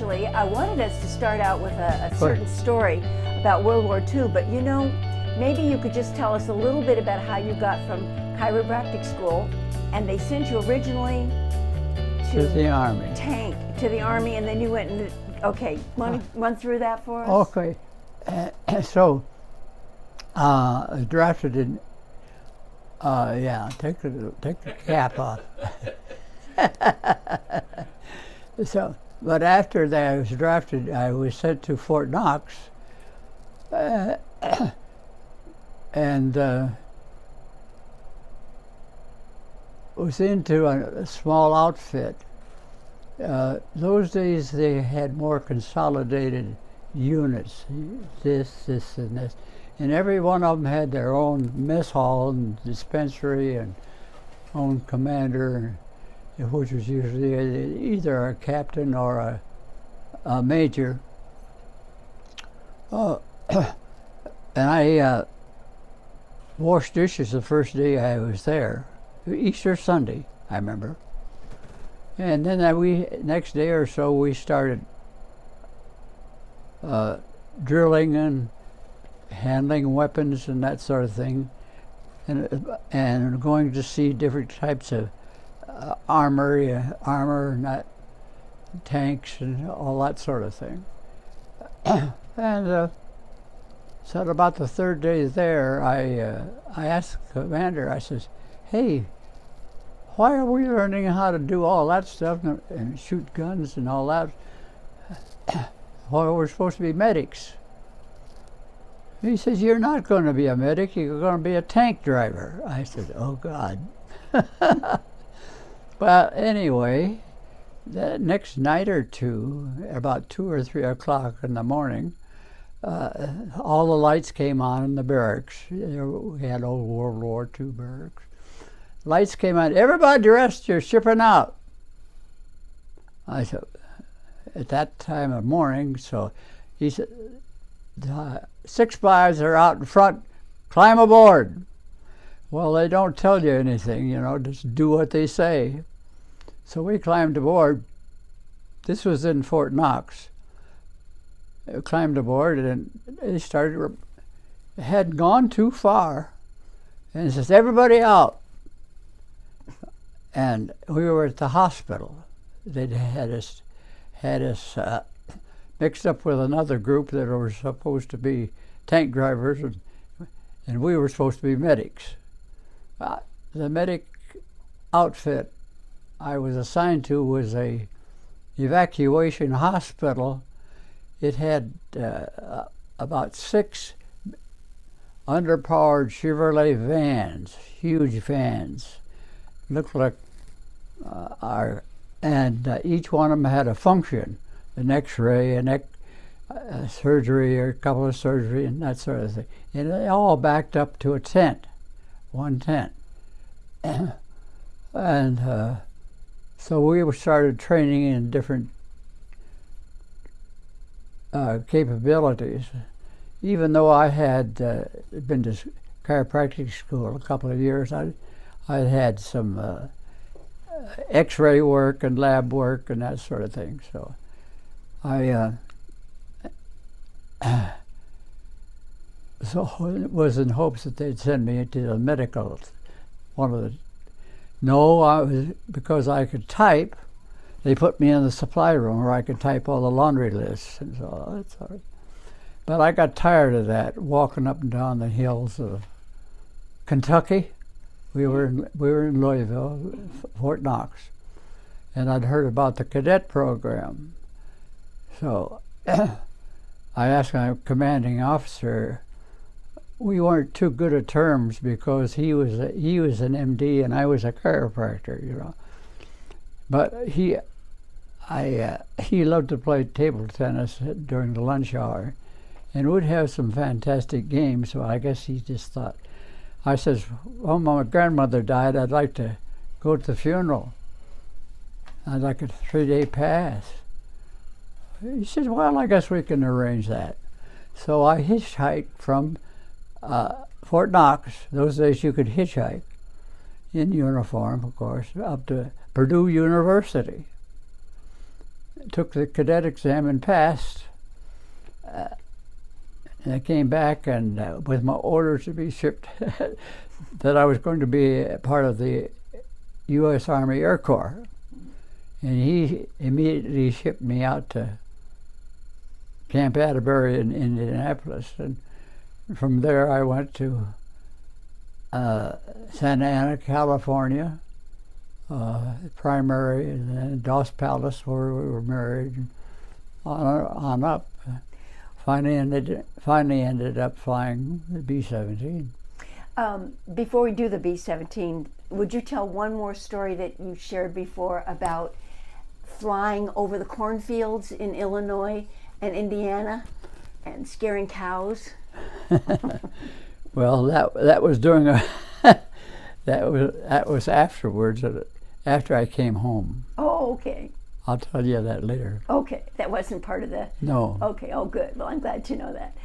actually, I wanted us to start out with a certain story about World War II, but you know, maybe you could just tell us a little bit about how you got from chiropractic school, and they sent you originally to the Army. To the Army, and then you went and, okay, want to run through that for us? Okay, so I was drafted in, take the cap off. So, but after that I was drafted, I was sent to Fort Knox, and was into a small outfit. Those days they had more consolidated units, this, and this. And every one of them had their own mess hall and dispensary and own commander, which was usually either a captain or a major. And I washed dishes the first day I was there, Easter Sunday, I remember. And then next day or so we started drilling and handling weapons and that sort of thing, and going to see different types of armor, and that, tanks and all that sort of thing. And so at about the third day there, I asked the commander, I says, hey, why are we learning how to do all that stuff and shoot guns and all that? Well, we're supposed to be medics. He says, you're not going to be a medic, you're going to be a tank driver. I said, oh God. But anyway, the next night or two, about 2 or 3 o'clock in the morning, all the lights came on in the barracks. We had old World War II barracks. Lights came on, everybody dressed, you're shipping out. I said, at that time of morning, so he said, 6 guys are out in front, climb aboard. Well, they don't tell you anything, you know, just do what they say. So we climbed aboard. This was in Fort Knox. We climbed aboard and they hadn't gone too far. And it says, everybody out. And we were at the hospital. They'd had us mixed up with another group that were supposed to be tank drivers, and we were supposed to be medics. The medic outfit I was assigned to was a evacuation hospital. It had about 6 underpowered Chevrolet vans, huge vans. Looked like each one of them had a function, an X-ray, surgery, or a couple of surgery, and that sort of thing. And they all backed up to a tent, one tent. And so we started training in different capabilities. Even though I had been to chiropractic school a couple of years, I had some X-ray work and lab work and that sort of thing. So I was in hopes that they'd send me to the medical. Because I could type, they put me in the supply room where I could type all the laundry lists and so that's all right. But I got tired of that, walking up and down the hills of Kentucky. We were in Louisville, Fort Knox, and I'd heard about the cadet program. So I asked my commanding officer. We weren't too good at terms because he was an MD and I was a chiropractor, you know. But he loved to play table tennis during the lunch hour, and would have some fantastic games. So I guess he just thought. I says, well, my grandmother died. I'd like to go to the funeral. I'd like a 3-day pass. He says, well, I guess we can arrange that. So I hitchhiked from Fort Knox. Those days you could hitchhike in uniform, of course, up to Purdue University took the cadet exam and passed. And I came back and with my orders to be shipped that I was going to be a part of the U.S. Army Air Corps. And he immediately shipped me out to Camp Atterbury in Indianapolis. And from there I went to Santa Ana, California, primary, and then Dos Palace, where we were married, and on up. Finally ended up flying the B-17. Before we do the B-17, would you tell one more story that you shared before about flying over the cornfields in Illinois and Indiana and scaring cows? Well, that was during a that was afterwards, after I came home. Oh, okay. I'll tell you that later. Okay, that wasn't part of the... No. Okay, oh good. Well, I'm glad to know that.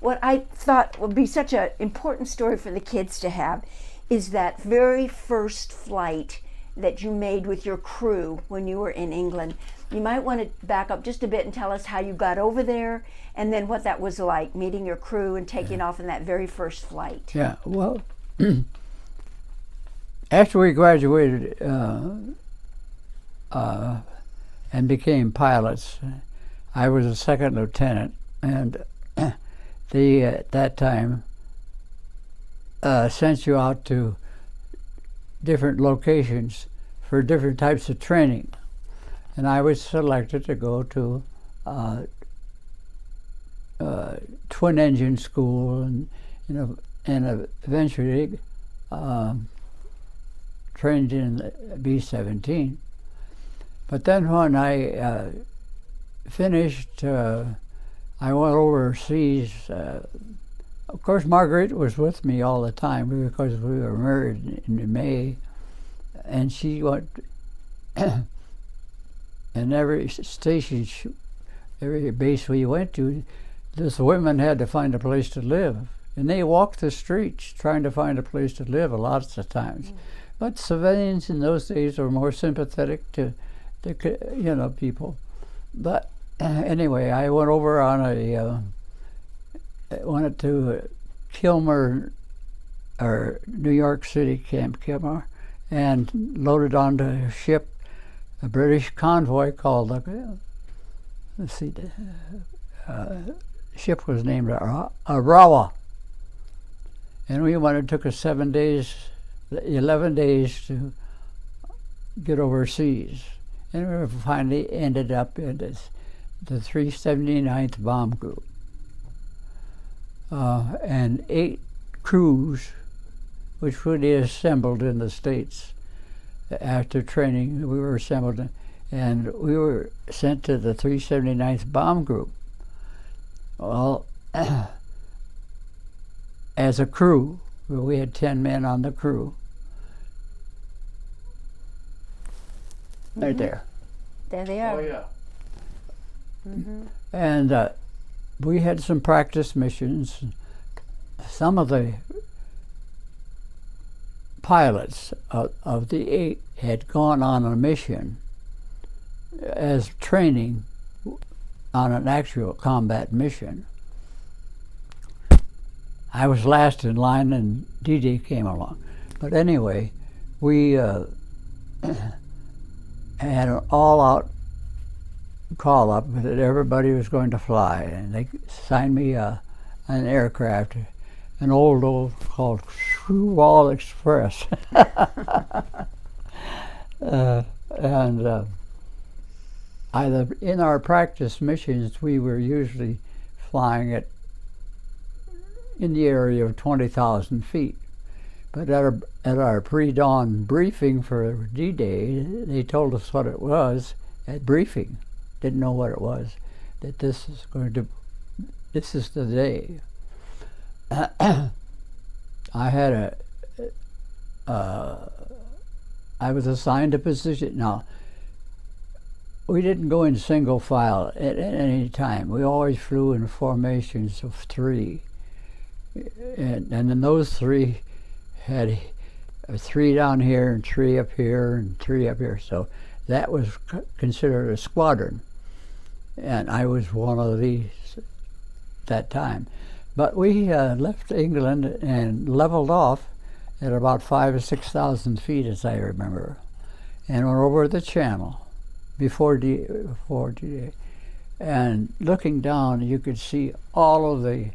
What I thought would be such an important story for the kids to have is that very first flight that you made with your crew when you were in England. You might want to back up just a bit and tell us how you got over there and then what that was like, meeting your crew and taking off in that very first flight. Yeah, well, after we graduated and became pilots, I was a second lieutenant, and they at that time sent you out to different locations for different types of training, and I was selected to go to twin engine school, and eventually trained in the B-17. But then when I finished, I went overseas. Of course, Margaret was with me all the time because we were married in May, and she went. And every station, every base we went to, these women had to find a place to live, and they walked the streets trying to find a place to live lots of times. But civilians in those days were more sympathetic to people. But anyway, I went over on went to Kilmer, or New York City, Camp Kilmer, and loaded onto a ship, a British convoy called, let's see, the ship was named Arawa. And we went, it took us 11 days to get overseas. And we finally ended up in the 379th Bomb Group. And 8 crews, which we assembled in the States. After training, we were assembled, and we were sent to the 379th Bomb Group. Well, as a crew, we had 10 men on the crew. Right there. There they are. Oh, yeah. And we had some practice missions. Some of the pilots of the 8 had gone on a mission as training on an actual combat mission. I was last in line, and D-Day came along. But anyway, we had an all-out call-up that everybody was going to fly, and they signed me an aircraft, an old called Wall Express. Either in our practice missions, we were usually flying in the area of 20,000 feet. But at our pre-dawn briefing for D-Day, they told us what it was at briefing. Didn't know what it was. That this is the day. I was assigned a position. Now, we didn't go in single file at any time. We always flew in formations of 3. And then those 3 had 3 down here and 3 up here and 3 up here. So that was considered a squadron, and I was one of these at that time. But we left England and leveled off at about 5,000 or 6,000 feet, as I remember, and went over the channel before D-Day. And looking down, you could see all of the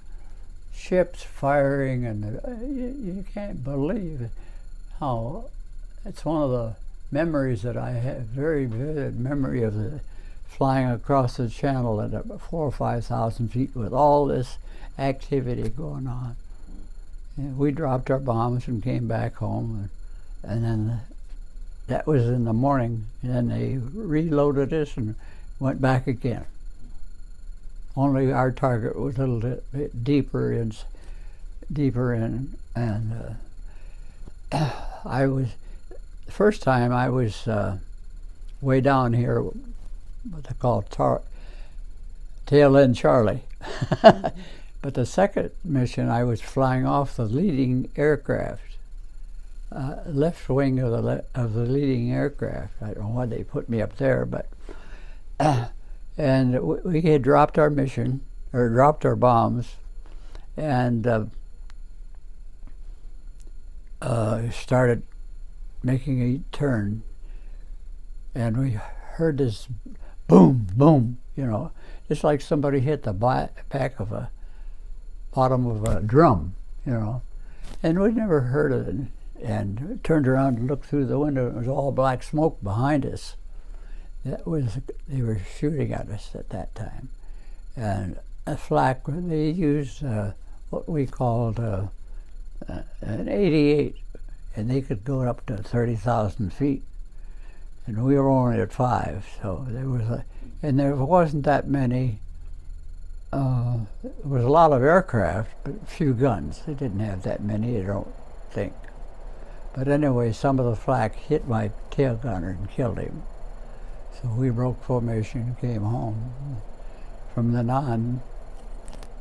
ships firing, and you can't believe how. It's one of the memories that I have, very vivid memory of the flying across the channel at 4,000 or 5,000 feet with all this activity going on. And we dropped our bombs and came back home, and then that was in the morning, and then they reloaded us and went back again. Only our target was a little bit deeper in, and I was, the first time I was way down here, what they call tail end Charlie. But the second mission, I was flying off the leading aircraft, left wing of the leading aircraft. I don't know why they put me up there, but and we had dropped our mission, or dropped our bombs, and started making a turn, and we heard this boom, boom, just like somebody hit the back of a bottom of a drum, and we'd never heard of it, and turned around and looked through the window. It was all black smoke behind us. They were shooting at us at that time, and a flak. They used what we called an 88, and they could go up to 30,000 feet, and we were only at 5. So and there wasn't that many. There was a lot of aircraft, but few guns. They didn't have that many, I don't think. But anyway, some of the flak hit my tail gunner and killed him. So we broke formation and came home. From then on,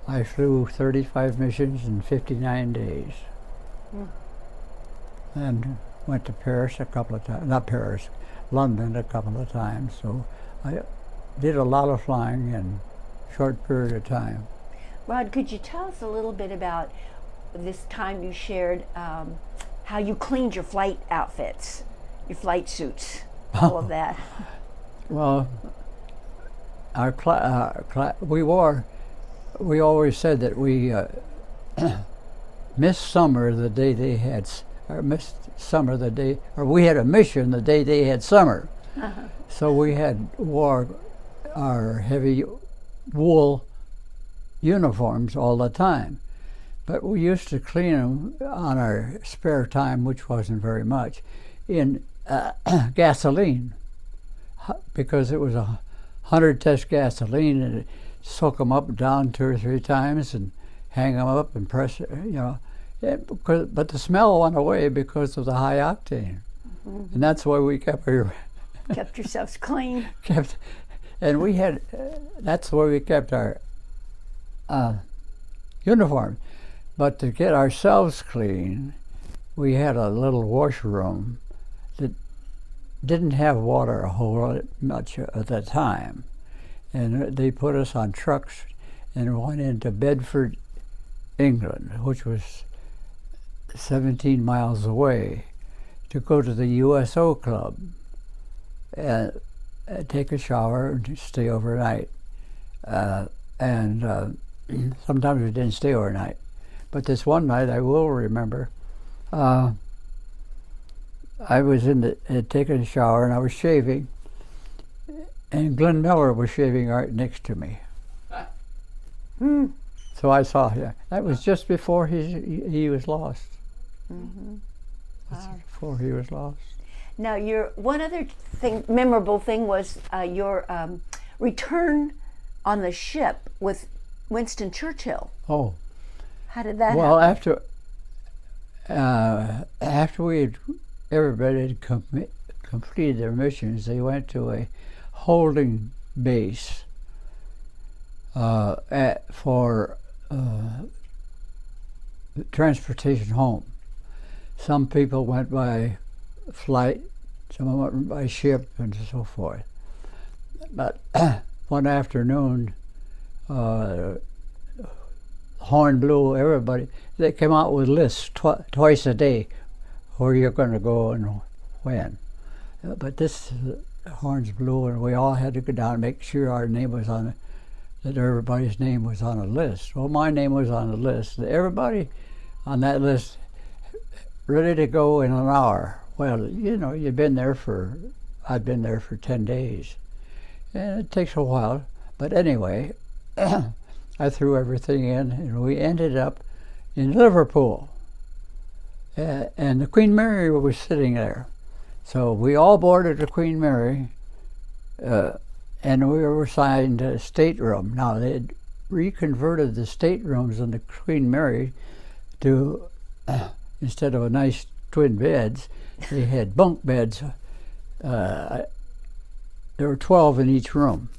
I flew 35 missions in 59 days. And went to Paris a couple of times, not Paris, London a couple of times. So I did a lot of flying in a short period of time. Rod, could you tell us a little bit about this time you shared, how you cleaned your flight outfits, your flight suits, all of that? Well, we always said that we missed summer the day they had, or missed summer the day, or we had a mission the day they had summer. Uh-huh. So we wore our heavy wool uniforms all the time. But we used to clean them on our spare time, which wasn't very much, in gasoline, because it was 100 test gasoline, and soak them up and down 2 or 3 times and hang them up and press it, but the smell went away because of the high octane. Mm-hmm. And that's why we kept yourselves clean. And we had, that's where we kept our uniform. But to get ourselves clean, we had a little washroom that didn't have water a whole lot much at the time. And they put us on trucks and went into Bedford, England, which was 17 miles away, to go to the USO Club and take a shower and stay overnight. And sometimes we didn't stay overnight. But this one night, I will remember, I was taking a shower and I was shaving, and Glenn Miller was shaving right next to me. So I saw him. That was just before he was lost. Mm-hmm. Wow. Before he was lost. Now, one other memorable thing was your return on the ship with Winston Churchill. Oh. How did that happen? Well, everybody had completed their missions, they went to a holding base for transportation home. Some people went by flight, Some of them went by ship and so forth. But one afternoon, horn blew. Everybody, they came out with lists twice a day, where you're going to go and when. But this horns blew, and we all had to go down and make sure our name was on it, that everybody's name was on a list. Well, my name was on the list. Everybody on that list ready to go in an hour. Well, you know, I'd been there for 10 days. And it takes a while. But anyway, I threw everything in, and we ended up in Liverpool. And the Queen Mary was sitting there. So we all boarded the Queen Mary, and we were assigned a stateroom. Now, they had reconverted the staterooms in the Queen Mary to, instead of a nice twin beds, they had bunk beds. There were 12 in each room.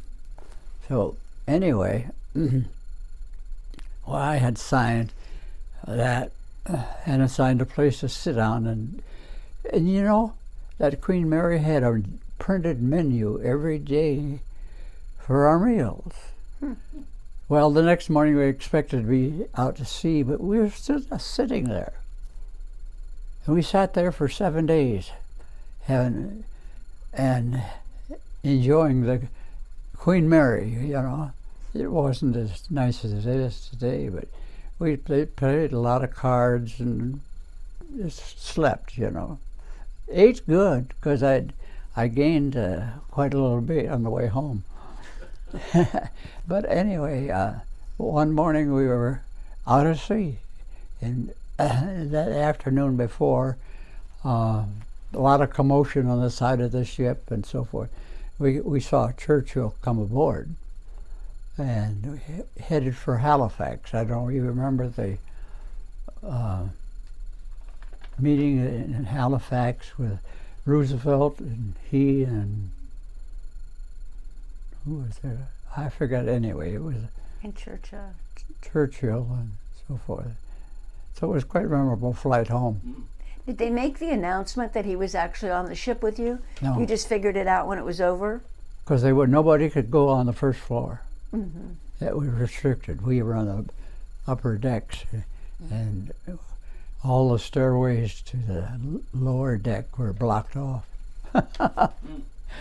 So anyway, well, I had signed that and assigned a place to sit down. And you know, that Queen Mary had a printed menu every day for our meals. Well, the next morning we expected to be out to sea, but we were still just sitting there. And we sat there for 7 days, and enjoying the Queen Mary. You know, it wasn't as nice as it is today, but we played a lot of cards and just slept. You know, ate good because I gained quite a little bit on the way home. But anyway, one morning we were out at sea, and that afternoon before, a lot of commotion on the side of the ship and so forth. We saw Churchill come aboard, and we headed for Halifax. I don't know if you remember the meeting in Halifax with Roosevelt and he and who was there? I forgot. Anyway, it was And Churchill and so forth. So it was quite a memorable flight home. Did they make the announcement that he was actually on the ship with you? No. You just figured it out when it was over? Because nobody could go on the first floor. Mm-hmm. That was restricted. We were on the upper decks, and all the stairways to the lower deck were blocked off.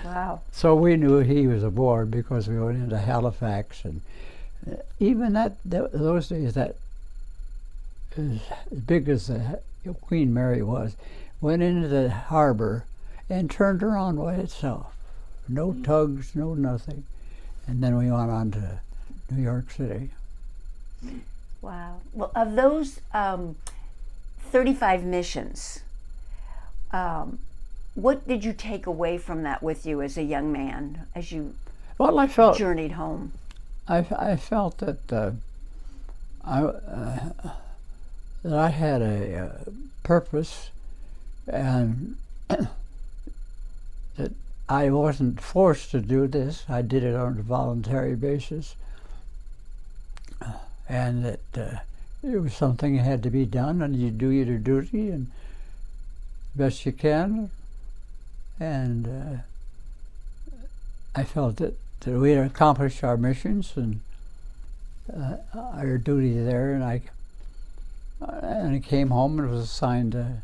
Wow. So we knew he was aboard because we went into Halifax, and even those days, that as big as the Queen Mary was, went into the harbor and turned around by itself. No tugs, no nothing. And then we went on to New York City. Wow. Well, of those 35 missions, what did you take away from that with you as a young man, as you journeyed home? I felt that I had a purpose, and that I wasn't forced to do this. I did it on a voluntary basis, and that it was something that had to be done, and you do your duty and best you can. And I felt that we had accomplished our missions and our duty there, and I came home and was assigned a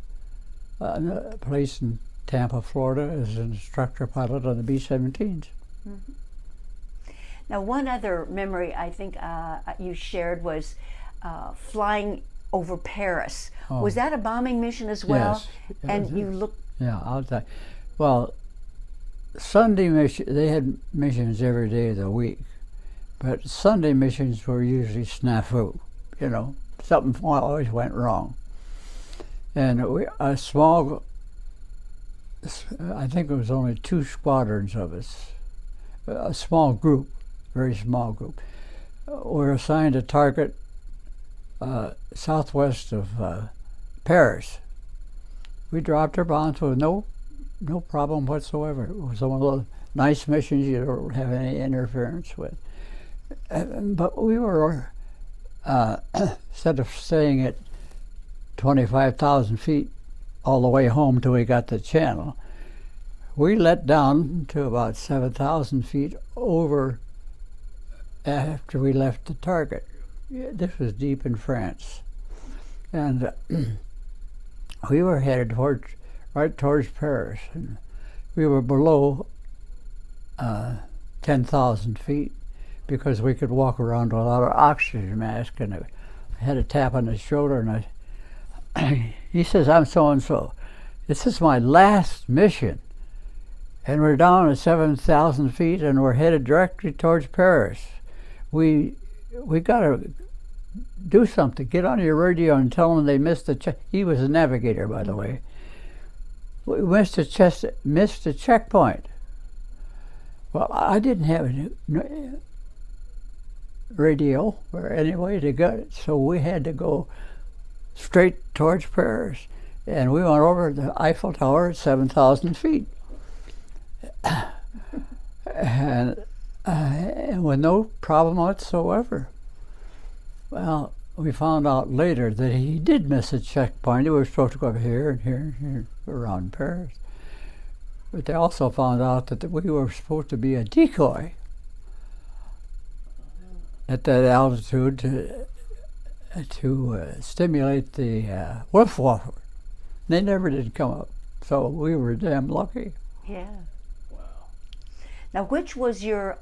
place in Tampa, Florida, as an instructor pilot on the B-17s. Mm-hmm. Now, one other memory I think you shared was flying over Paris. Oh. Was that a bombing mission as well? Yes. And you looked. Yeah, I'll tell you. Well, Sunday mission, they had missions every day of the week, but Sunday missions were usually snafu. You know, something always went wrong. And a small, I think it was only 2 squadrons of us, a small group, very small group, were assigned a target southwest of Paris. We dropped our bombs with no problem whatsoever. It was one of those nice missions you don't have any interference with. But we were, instead of staying at 25,000 feet all the way home till we got the channel, we let down to about 7,000 feet over after we left the target. This was deep in France. And we were headed right towards Paris. And we were below 10,000 feet because we could walk around with a lot of oxygen mask. And I had a tap on his shoulder, and he says, "I'm so-and-so. This is my last mission. And we're down at 7,000 feet, and we're headed directly towards Paris. We got to do something. Get on your radio and tell them they missed the he was a navigator, by the way. We missed a checkpoint." Well, I didn't have a radio or any way to get it, so we had to go straight towards Paris. And we went over the Eiffel Tower at 7,000 feet. and with no problem whatsoever. Well, we found out later that he did miss a checkpoint. He was supposed to go over here and here and here around Paris. But they also found out that we were supposed to be a decoy at that altitude to stimulate the Luftwaffe. They never did come up, so we were damn lucky. Yeah. Wow. Now, which was your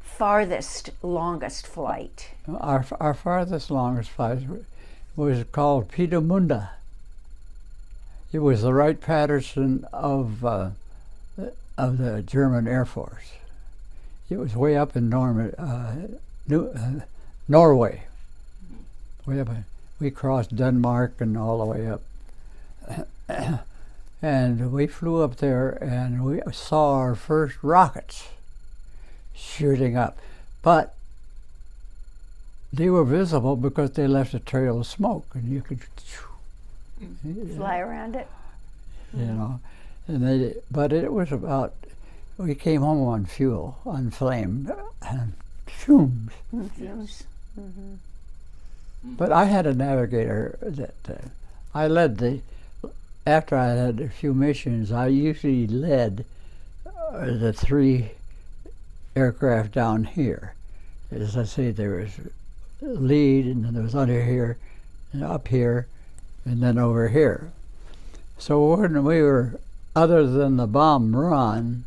farthest, longest flight? Our farthest, longest flight was called Peenemünde. It was the Wright-Patterson of the German Air Force. It was way up in Norway. Way up. We crossed Denmark and all the way up. And we flew up there, and we saw our first rockets shooting up. But they were visible because they left a trail of smoke, and you could fly around it. You know, and but it was about. We came home on fuel, on flame, and fumes. Fumes. Mm-hmm. But I had a navigator that I led the. After I had a few missions, I usually led the 3 aircraft down here. As I say, there was lead, and then there was under here, and up here, and then over here. So when we were, other than the bomb run,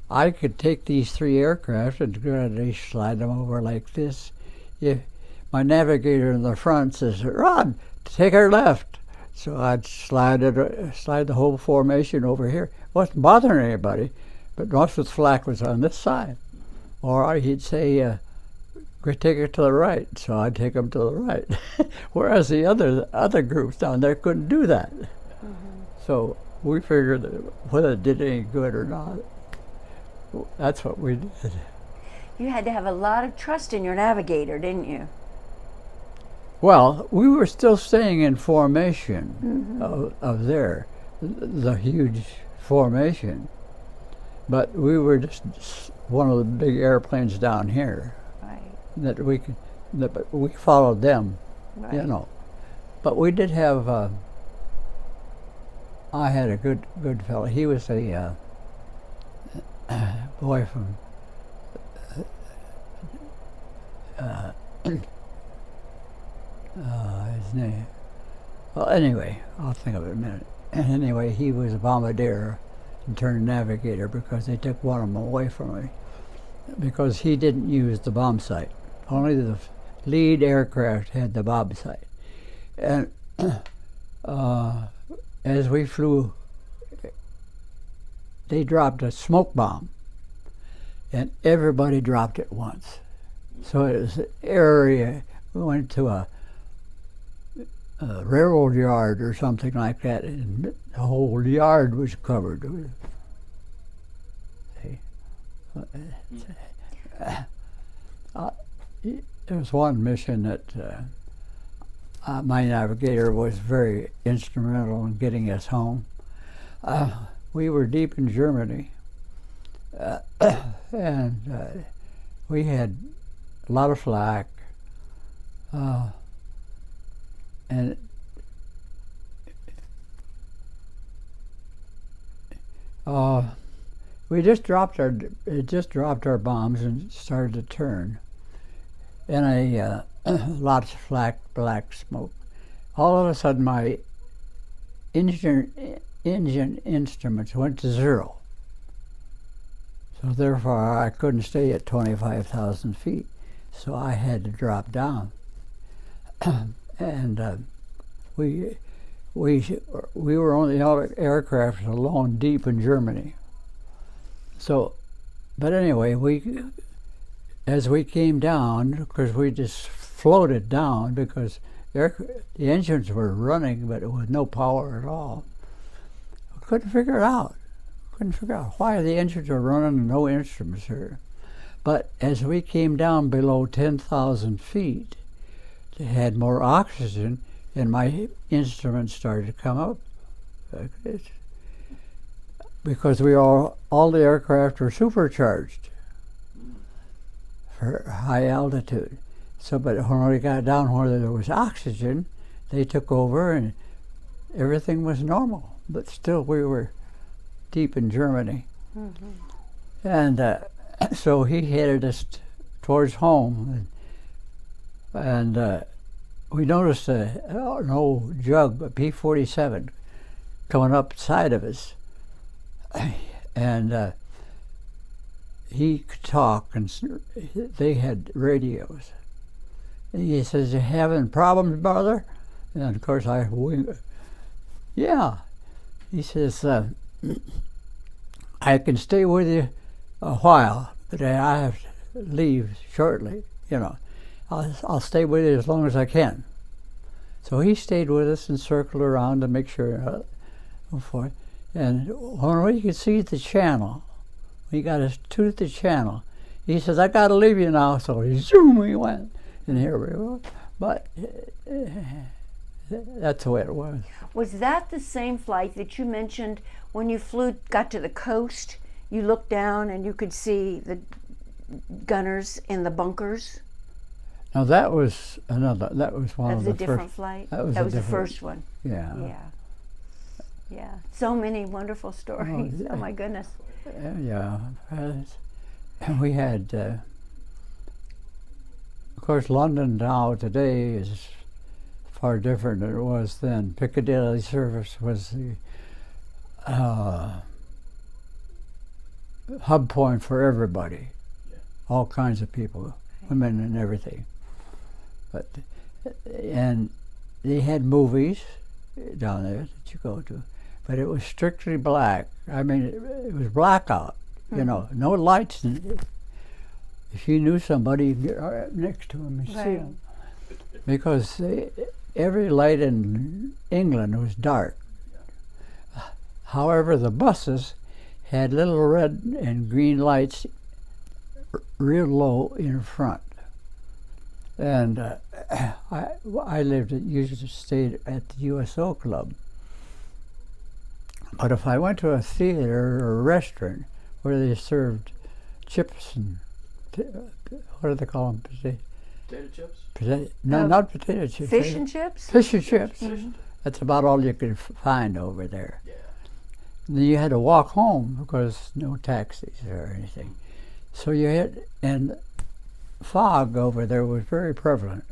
I could take these 3 aircraft and gradually slide them over like this. If my navigator in the front says, "Rod, take our left," so I'd slide the whole formation over here. Wasn't bothering anybody, but most of the flak was on this side. Or he'd say, "Take it to the right," so I'd take them to the right. Whereas the other groups down there couldn't do that. Mm-hmm. So we figured that whether it did any good or not, that's what we did. You had to have a lot of trust in your navigator, didn't you? Well, we were still staying in formation of the huge formation, but we were just one of the big airplanes down here. Right. But we followed them, right. You know. But we did have. I had a good fellow. He was a boy from. His name. Well, anyway, I'll think of it in a minute. And anyway, he was a bombardier and turned navigator because they took one of them away from me because he didn't use the bomb sight. Only the lead aircraft had the bomb sight. And as we flew, they dropped a smoke bomb, and everybody dropped it once. So it was an area. We went to a railroad yard or something like that, and the whole yard was covered. There was one mission that my navigator was very instrumental in getting us home. We were deep in Germany, and we had a lot of flak. And we just dropped our bombs and started to turn, and a lots of black smoke. All of a sudden, my engine instruments went to 0. So therefore, I couldn't stay at 25,000 feet. So I had to drop down, and we were on the aircraft alone, deep in Germany. So, but anyway, as we came down, because we just floated down because the engines were running, but with no power at all. We couldn't figure it out. Couldn't figure out why the engines were running and no instruments here. But as we came down below 10,000 feet, they had more oxygen, and my instruments started to come up. Because all the aircraft were supercharged for high altitude. So, but when we got down where there was oxygen, they took over and everything was normal. But still, we were deep in Germany. Mm-hmm. And so he headed us towards home. And we noticed an old jug, a P-47, coming up side of us. And he could talk, and they had radios. And he says, "You having problems, brother?" And of course yeah. He says, "I can stay with you a while, but I have to leave shortly. You know, I'll stay with you as long as I can." So he stayed with us and circled around to make sure. And when we could see the channel, we got us to the channel. He says, "I got to leave you now." So zoom, we went, and here we were. But that's the way it was. Was that the same flight that you mentioned when you got to the coast? You looked down and you could see the gunners in the bunkers? No, that was another. That was one of the first. That was a different first, flight? That was the first one? Yeah. Yeah. Yeah. So many wonderful stories. Oh my goodness. Yeah. We had, of course, London now today is far different than it was then. Piccadilly Circus was the hub point for everybody, all kinds of people, women and everything. And they had movies down there that you go to, but it was strictly black. I mean, it was blackout, you know, no lights. If you knew somebody, you'd get right up next to them and see them. Because every light in England was dark. However, the buses had little red and green lights real low in front. And used to stay at the USO Club. But if I went to a theater or a restaurant where they served chips and, what do they call them? Potato chips? No, not potato chips. Fish and chips? Fish and chips. Mm-hmm. That's about all you could find over there. Yeah. And then you had to walk home because no taxis or anything. So and fog over there was very prevalent.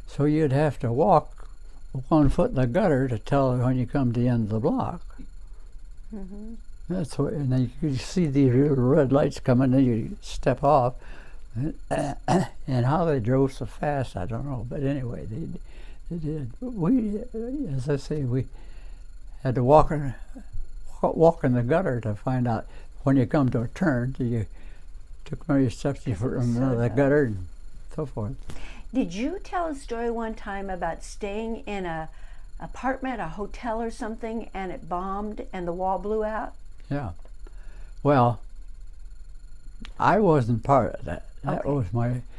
So you'd have to walk with 1 foot in the gutter to tell when you come to the end of the block. Mm-hmm. That's what, and then you could see these little red lights coming, and you step off. And how they drove so fast, I don't know. But anyway, they did. We, as I say, we had to walk in the gutter to find out when you come to a turn. You took many steps from the gutter and so forth. Did you tell a story one time about staying in a apartment, a hotel or something, and it bombed and the wall blew out? Yeah. Well, I wasn't part of that. That was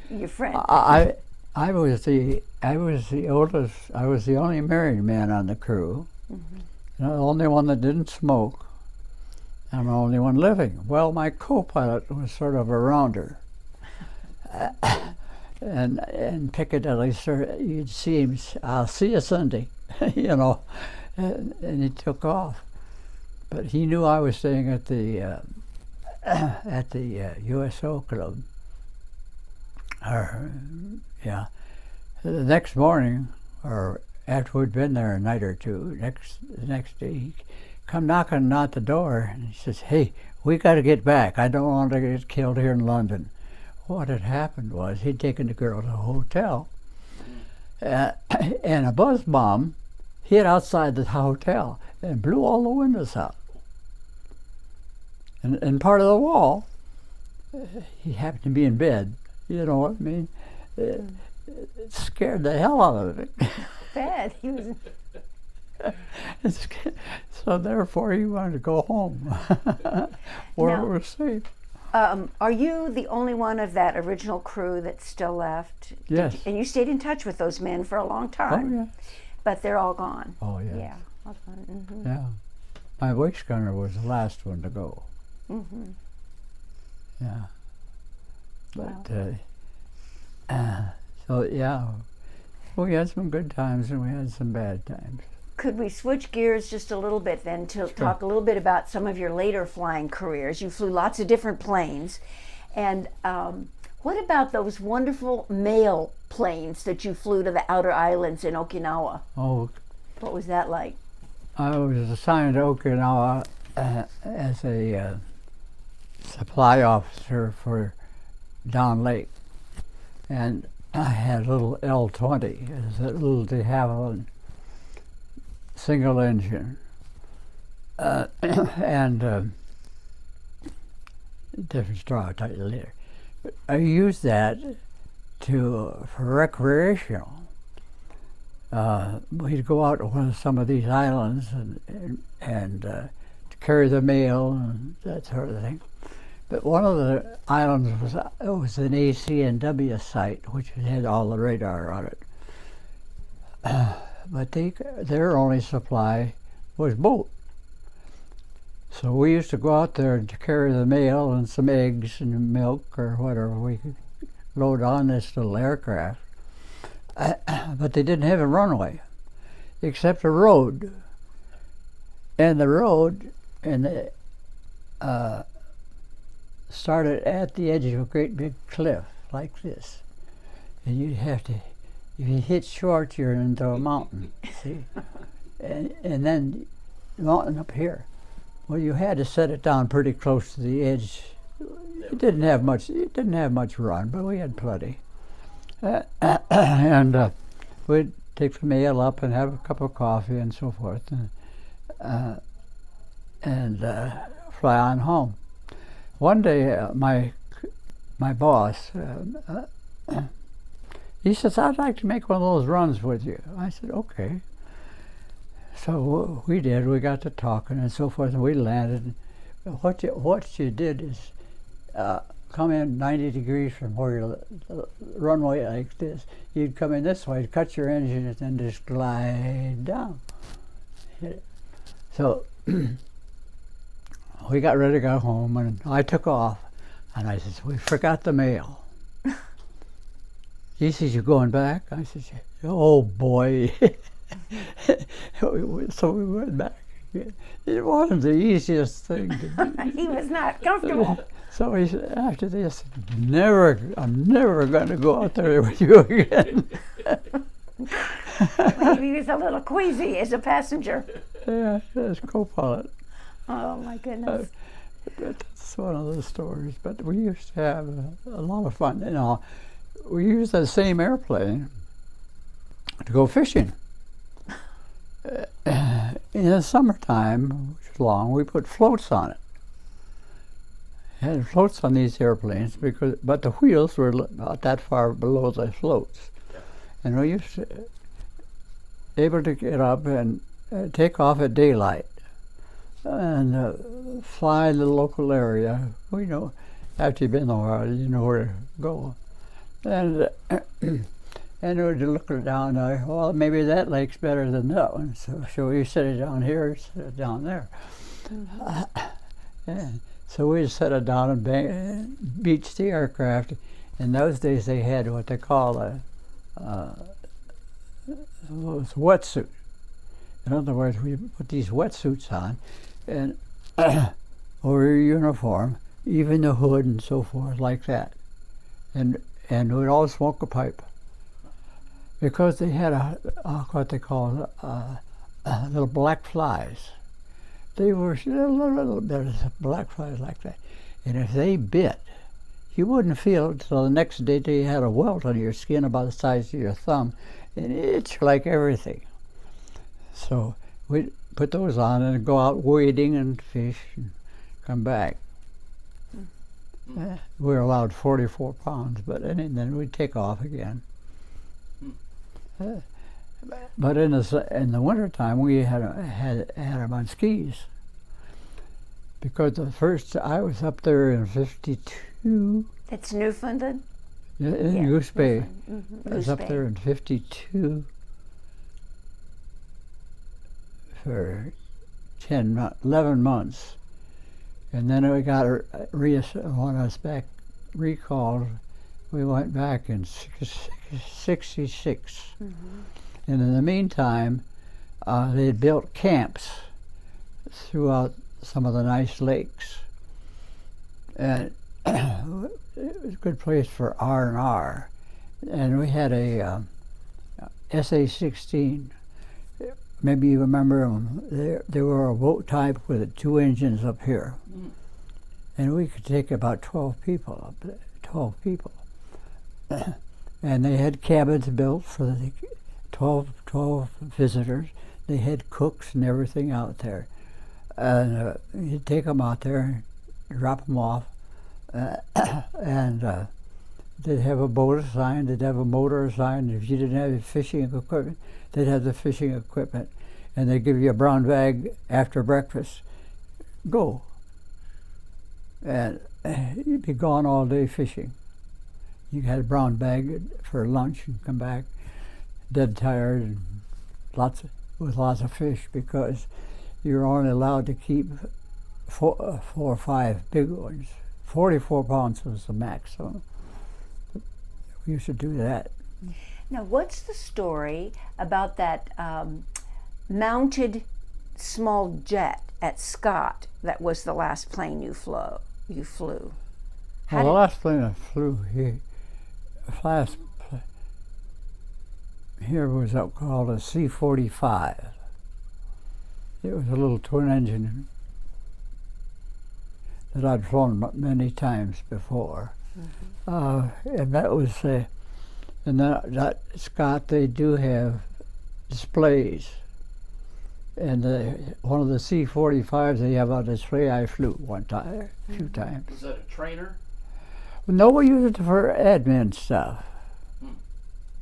your friend. I was the oldest. I was the only married man on the crew. Mm-hmm. The only one that didn't smoke. I'm the only one living. Well, my co-pilot was sort of a rounder. And Piccadilly, sir, you'd see him, "I'll see you Sunday," you know, and he took off. But he knew I was staying at the at the USO Club. Yeah. The next morning, or after we'd been there a night or two, the next day, he come knocking at the door, and he says, "Hey, we got to get back. I don't want to get killed here in London." What had happened was he'd taken the girl to a hotel, and a buzz bomb hit outside the hotel and blew all the windows out. And part of the wall, he happened to be in bed, you know what I mean? It scared the hell out of it. Bad. He was. So therefore he wanted to go home where Now, it was safe. Are you the only one of that original crew that's still left? Yes. And you stayed in touch with those men for a long time? Oh, yeah. But they're all gone. Oh, yeah. Yeah. Mm-hmm. Yeah. My waist gunner was the last one to go. Mm-hmm. Yeah. But, Wow. so, yeah, we had some good times and we had some bad times. Could we switch gears just a little bit then to talk a little bit about some of your later flying careers? You flew lots of different planes. And what about those wonderful mail planes that you flew to the outer islands in Okinawa? Oh, What was that like? I was assigned to Okinawa as a supply officer for Down Lake. And I had a little L-20, it's a little de Havilland single engine, and different story, I'll tell you later. But I used that for recreational. We'd go out to some of these islands and to carry the mail and that sort of thing. But one of the islands was an ACNW site, which had all the radar on it. But their only supply was boat. So we used to go out there to carry the mail and some eggs and milk or whatever we could load on this little aircraft. But they didn't have a runway, except a road. And the road started at the edge of a great big cliff like this. And you'd have to, if you hit short, you're into a mountain, see? And then the mountain up here. Well, you had to set it down pretty close to the edge. It didn't have much run, but we had plenty. And we'd take the mail up and have a cup of coffee and so forth, and fly on home. One day, my boss, he says, "I'd like to make one of those runs with you." I said, "Okay." So we did. We got to talking and so forth, and we landed. What you did is come in 90 degrees from where the runway like this. You'd come in this way, cut your engine, and then just glide down. Hit it. So we got ready to go home, and I took off, and I said, "We forgot the mail." He says, "You going back?" I said, "Oh boy." So we went back. It wasn't the easiest thing to do. He was not comfortable. So he said, after this, I'm never going to go out there with you again. Maybe he was a little queasy as a passenger. Yeah, as co-pilot. Oh my goodness. That's one of the stories. But we used to have a lot of fun. You know, we used the same airplane to go fishing. In the summertime, which is long, we put floats on it. Had floats on these airplanes but the wheels were not that far below the floats, and we used to able to get up and take off at daylight and fly the local area. We know after you've been a while, you know where to go, and we'd look down there. Well, maybe that lake's better than that one, so we set it down here, set it down there. Mm-hmm. And so we'd set it down and beach the aircraft. In those days, they had what they call a wetsuit. In other words, we put these wetsuits on, and over your uniform, even the hood and so forth like that, and we'd all smoke a pipe because they had what they call little black flies. They were a little bit of black flies like that, and if they bit, you wouldn't feel it till the next day till you had a welt on your skin about the size of your thumb, and it's like everything. So we'd put those on and go out wading and fish and come back. We were allowed 44 pounds, but then we'd take off again. But in the wintertime, we had them on skis. Because the first, I was up there in 52. That's Newfoundland? In Goose Bay. Mm-hmm. I was up there in 52 for 11 months. And then we got when I was back recalled, we went back in 66. Mm-hmm. And in the meantime, they had built camps throughout some of the nice lakes. And it was a good place for R&R. And we had a SA-16. Maybe you remember them. They were a boat type with 2 engines up here. Mm. And we could take about 12 people up there, 12 people. And they had cabins built for the 12 visitors. They had cooks and everything out there. And you'd take them out there, drop them off, and they'd have a boat assigned, they'd have a motor assigned. If you didn't have fishing equipment, they'd have the fishing equipment. And they'd give you a brown bag after breakfast. Go. And you'd be gone all day fishing. You had a brown bag for lunch and come back dead tired and with lots of fish, because you're only allowed to keep 4 or 5 big ones. 44 pounds was the maximum. We used to do that. Now, what's the story about that mounted small jet at Scott that was the last plane you flew? Well, the last plane I flew here was called a C-45. It was a little twin engine that I'd flown many times before. Mm-hmm. And that was, and that Scott, they do have displays. And one of the C-45s they have on display, I flew one time, a few times. Was that a trainer? No, we used it for admin stuff.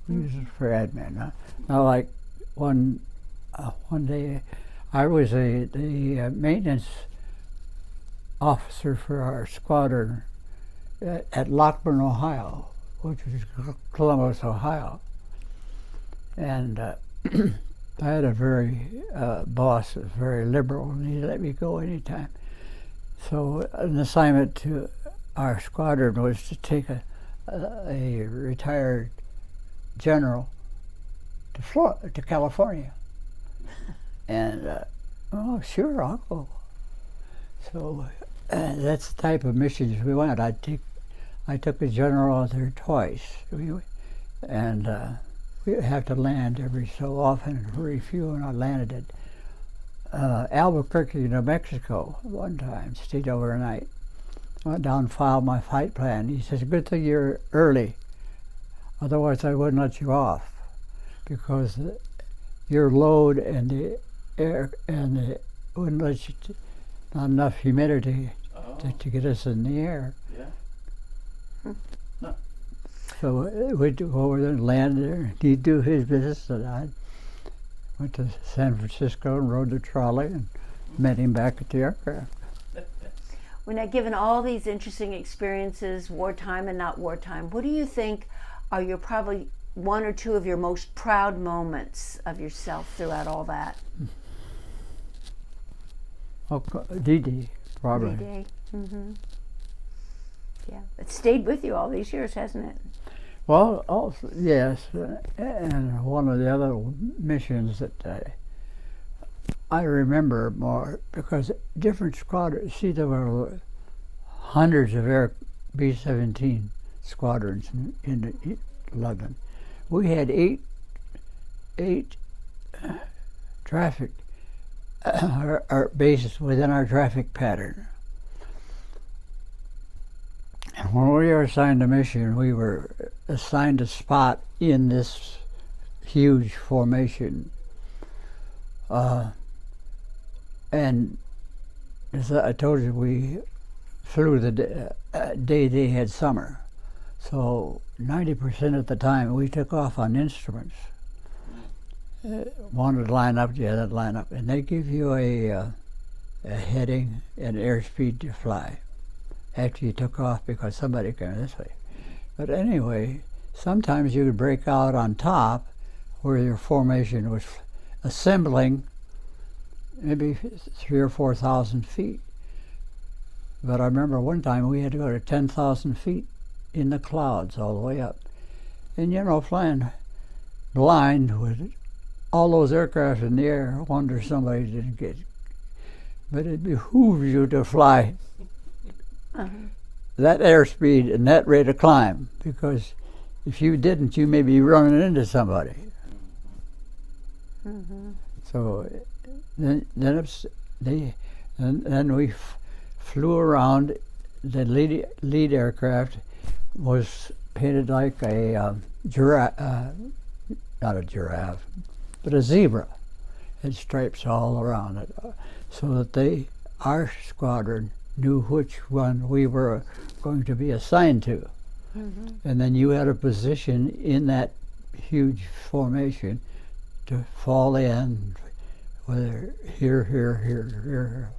We used it for admin. Now, like one day, I was the maintenance officer for our squadron at Lockburn, Ohio, which is Columbus, Ohio. And I had a boss that was very liberal, and he let me go anytime. So an assignment to our squadron was to take a retired general to California. And, oh, sure, I'll go. So that's the type of missions we went. I took the general out there twice. And we have to land every so often, very few, and I landed at Albuquerque, New Mexico one time, stayed overnight. Went down and filed my flight plan. He says, good thing you're early, otherwise I wouldn't let you off, because your load and the air and the wouldn't let you, not enough humidity to get us in the air. Yeah. Huh. So we'd go over there and land there. He'd do his business, and I went to San Francisco and rode the trolley and met him back at the aircraft. Well, now, given all these interesting experiences, wartime and not wartime, what do you think are your probably one or two of your most proud moments of yourself throughout all that? Oh, D-Day, probably. D-Day. Mm-hmm. Yeah, it stayed with you all these years, hasn't it? Well, also, yes, and one of the other missions that I remember more, because different squadrons, see, there were hundreds of B-17 squadrons in London. We had eight traffic our bases within our traffic pattern. And when we were assigned a mission, we were assigned a spot in this huge formation. And as I told you, we flew the day they had summer. So 90% of the time we took off on instruments. One would line up, the other would line up, and they give you a heading and airspeed to fly after you took off, because somebody came this way. But anyway, sometimes you could break out on top where your formation was assembling maybe 3,000 or 4,000 feet. But I remember one time we had to go to 10,000 feet in the clouds all the way up. And you know, flying blind with all those aircraft in the air, I wonder somebody didn't get. But it behooves you to fly that airspeed and that rate of climb, because if you didn't, you may be running into somebody. So then we flew around. The lead aircraft was painted like a giraffe, not a giraffe, but a zebra. Had stripes all around it, so that our squadron knew which one we were going to be assigned to. And then you had a position in that huge formation to fall in, whether here.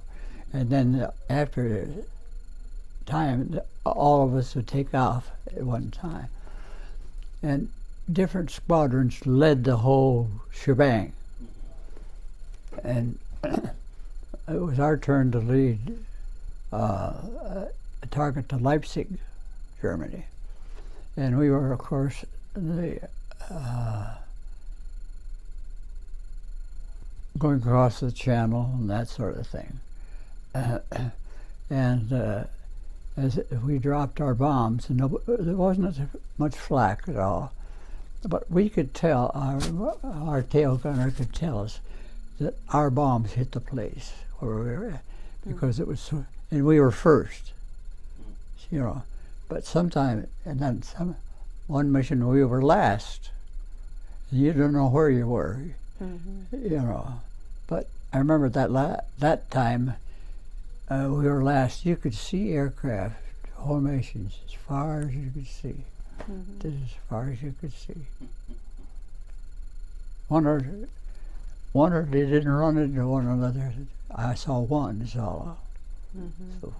And then after time, all of us would take off at one time. And different squadrons led the whole shebang. And it was our turn to lead a target to Leipzig, Germany. And we were, of course, going across the channel and that sort of thing. As we dropped our bombs, and there wasn't much flak at all, but we could tell, our tail gunner could tell us that our bombs hit the place where we were at, because it was so, and we were first, you know. But sometime, and then one mission we were last, and you don't know where you were, you know. But I remember that time we were last. You could see aircraft formations as far as you could see, as far as you could see. Wonder they didn't run into one another. I saw one, so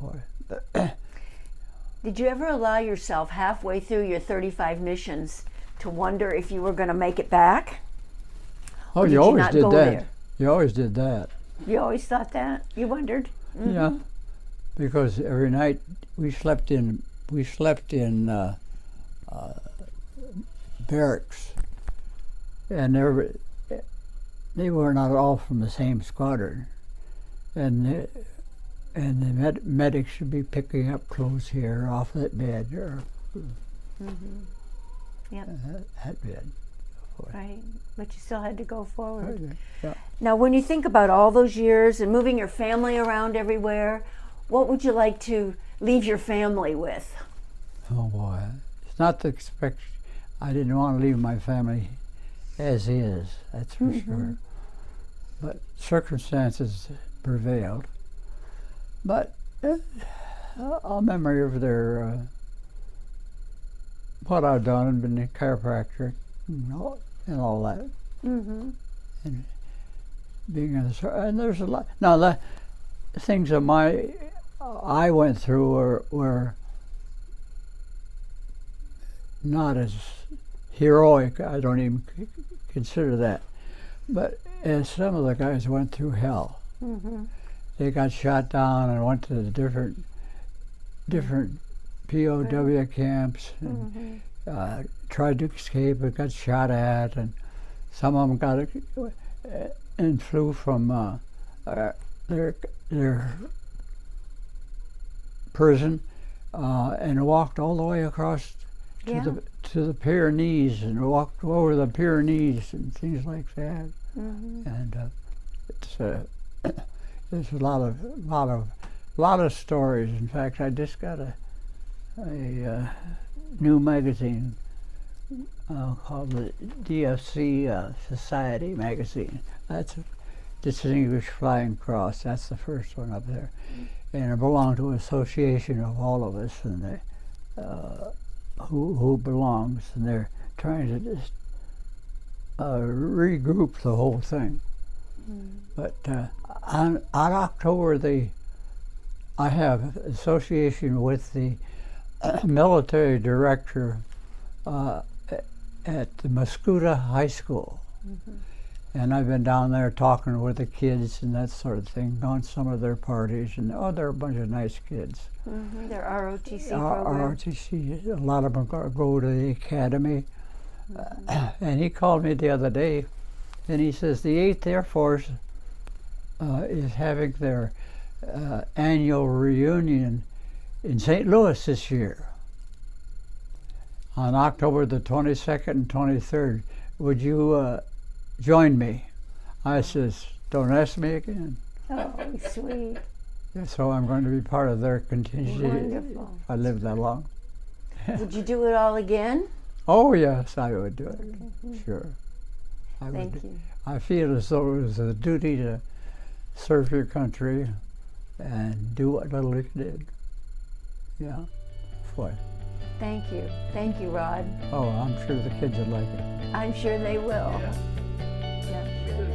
forth. Did you ever allow yourself halfway through your 35 missions to wonder if you were going to make it back? Oh, you always did that. You always did that. You always thought that? You wondered? Yeah, because every night we slept in barracks, and they were not all from the same squadron, and the medics should be picking up clothes here off that bed or that bed. Right, but you still had to go forward. Right. Yeah. Now, when you think about all those years and moving your family around everywhere, what would you like to leave your family with? Oh boy, it's not to expect. I didn't want to leave my family as is, that's for sure. But circumstances prevailed. But a memory of their what I've done and been a chiropractor, and all that. And being in the, and there's a lot. Now the things that I went through were not as heroic. I don't even consider that. But as some of the guys went through hell. They got shot down and went to the different POW camps and tried to escape but got shot at, and some of them got and flew from their prison and walked all the way across Yeah. to the Pyrenees and walked over the Pyrenees and things like that. Mhm. And it's there's a lot of stories. In fact, I just got a new magazine called the DFC Society magazine. That's a Distinguished Flying Cross. That's the first one up there, and it belonged to an association of all of us, and they, who belongs, and they're trying to just regroup the whole thing. But on October I have association with the military director at the Mascoutah High School. And I've been down there talking with the kids and that sort of thing, gone to some of their parties, and they're a bunch of nice kids. Their ROTC program. ROTC, a lot of them go to the academy. And he called me the other day, and he says the 8th Air Force is having their annual reunion in St. Louis this year on October the 22nd and 23rd. Would you join me? I says, don't ask me again. Oh, sweet. So I'm going to be part of their contingency Wonderful. if I live that long. Would you do it all again? Oh yes, I would do it. Sure. I Thank would. you. I feel as though it was a duty to serve your country and do what little you did. Yeah. Boy. Thank you. Thank you, Rod. Oh, I'm sure the kids would like it. I'm sure they will. Yeah. Yeah.